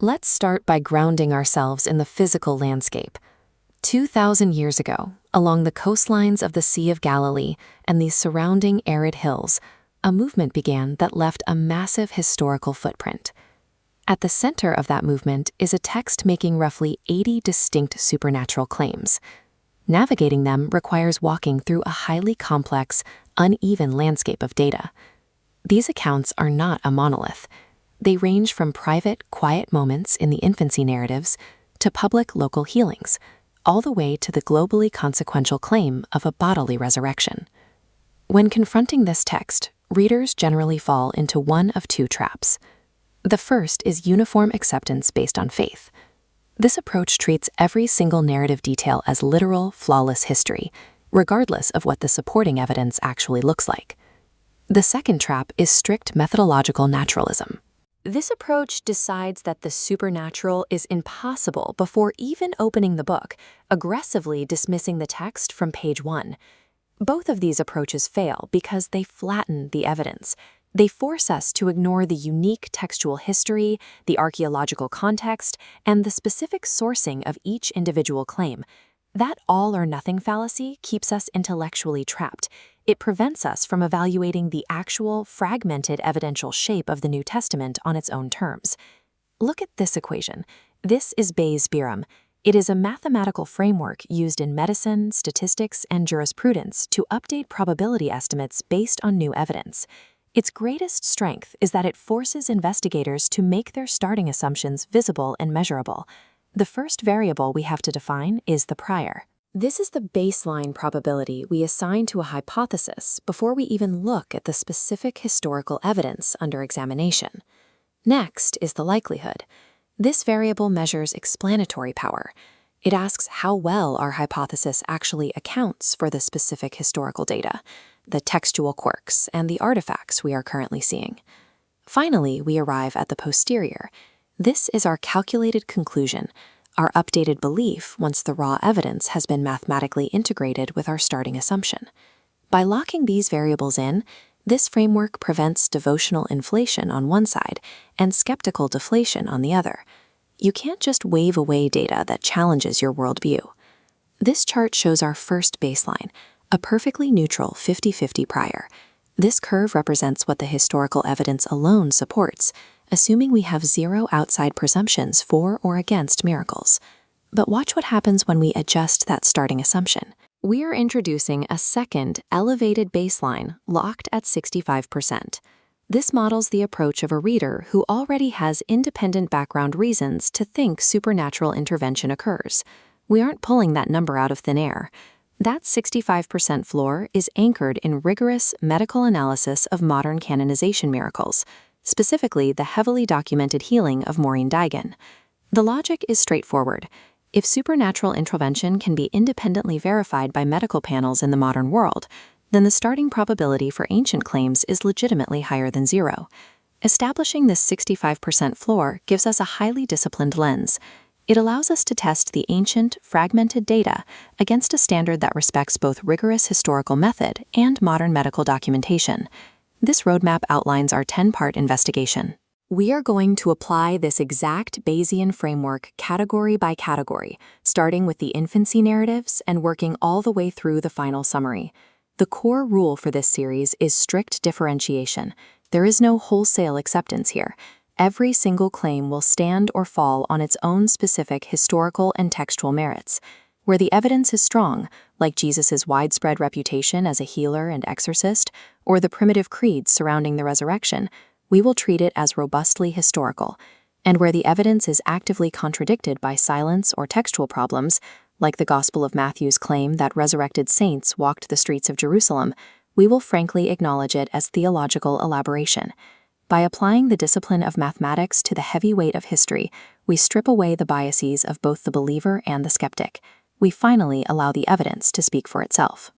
Let's start by grounding ourselves in the physical landscape. 2,000 years ago, along the coastlines of the Sea of Galilee and the surrounding arid hills, a movement began that left a massive historical footprint. At the center of that movement is a text making roughly 80 distinct supernatural claims. Navigating them requires walking through a highly complex, uneven landscape of data. These accounts are not a monolith. They range from private, quiet moments in the infancy narratives to public local healings, all the way to the globally consequential claim of a bodily resurrection. When confronting this text, readers generally fall into one of two traps. The first is uniform acceptance based on faith. This approach treats every single narrative detail as literal, flawless history, regardless of what the supporting evidence actually looks like. The second trap is strict methodological naturalism. This approach decides that the supernatural is impossible before even opening the book, aggressively dismissing the text from page 1. Both of these approaches fail because they flatten the evidence. They force us to ignore the unique textual history, the archaeological context, and the specific sourcing of each individual claim. That all-or-nothing fallacy keeps us intellectually trapped. It prevents us from evaluating the actual, fragmented evidential shape of the New Testament on its own terms. Look at this equation. This is Bayes' theorem. It is a mathematical framework used in medicine, statistics, and jurisprudence to update probability estimates based on new evidence. Its greatest strength is that it forces investigators to make their starting assumptions visible and measurable. The first variable we have to define is the prior. This is the baseline probability we assign to a hypothesis before we even look at the specific historical evidence under examination. Next is the likelihood. This variable measures explanatory power. It asks how well our hypothesis actually accounts for the specific historical data, the textual quirks, and the artifacts we are currently seeing. Finally, we arrive at the posterior. This is our calculated conclusion, our updated belief once the raw evidence has been mathematically integrated with our starting assumption. By locking these variables in, this framework prevents devotional inflation on one side and skeptical deflation on the other. You can't just wave away data that challenges your worldview. This chart shows our first baseline, a perfectly neutral 50-50 prior. This curve represents what the historical evidence alone supports, assuming we have zero outside presumptions for or against miracles. But watch what happens when we adjust that starting assumption. We are introducing a second, elevated baseline locked at 65%. This models the approach of a reader who already has independent background reasons to think supernatural intervention occurs. We aren't pulling that number out of thin air. That 65% floor is anchored in rigorous medical analysis of modern canonization miracles, specifically the heavily documented healing of Maureen Digan. The logic is straightforward. If supernatural intervention can be independently verified by medical panels in the modern world, then the starting probability for ancient claims is legitimately higher than zero. Establishing this 65% floor gives us a highly disciplined lens. It allows us to test the ancient, fragmented data against a standard that respects both rigorous historical method and modern medical documentation. This roadmap outlines our 10-part investigation. We are going to apply this exact Bayesian framework category by category, starting with the infancy narratives and working all the way through the final summary. The core rule for this series is strict differentiation. There is no wholesale acceptance here. Every single claim will stand or fall on its own specific historical and textual merits. Where the evidence is strong, like Jesus' widespread reputation as a healer and exorcist, or the primitive creeds surrounding the resurrection, we will treat it as robustly historical. And where the evidence is actively contradicted by silence or textual problems, like the Gospel of Matthew's claim that resurrected saints walked the streets of Jerusalem, we will frankly acknowledge it as theological elaboration. By applying the discipline of mathematics to the heavy weight of history, we strip away the biases of both the believer and the skeptic. We finally allow the evidence to speak for itself.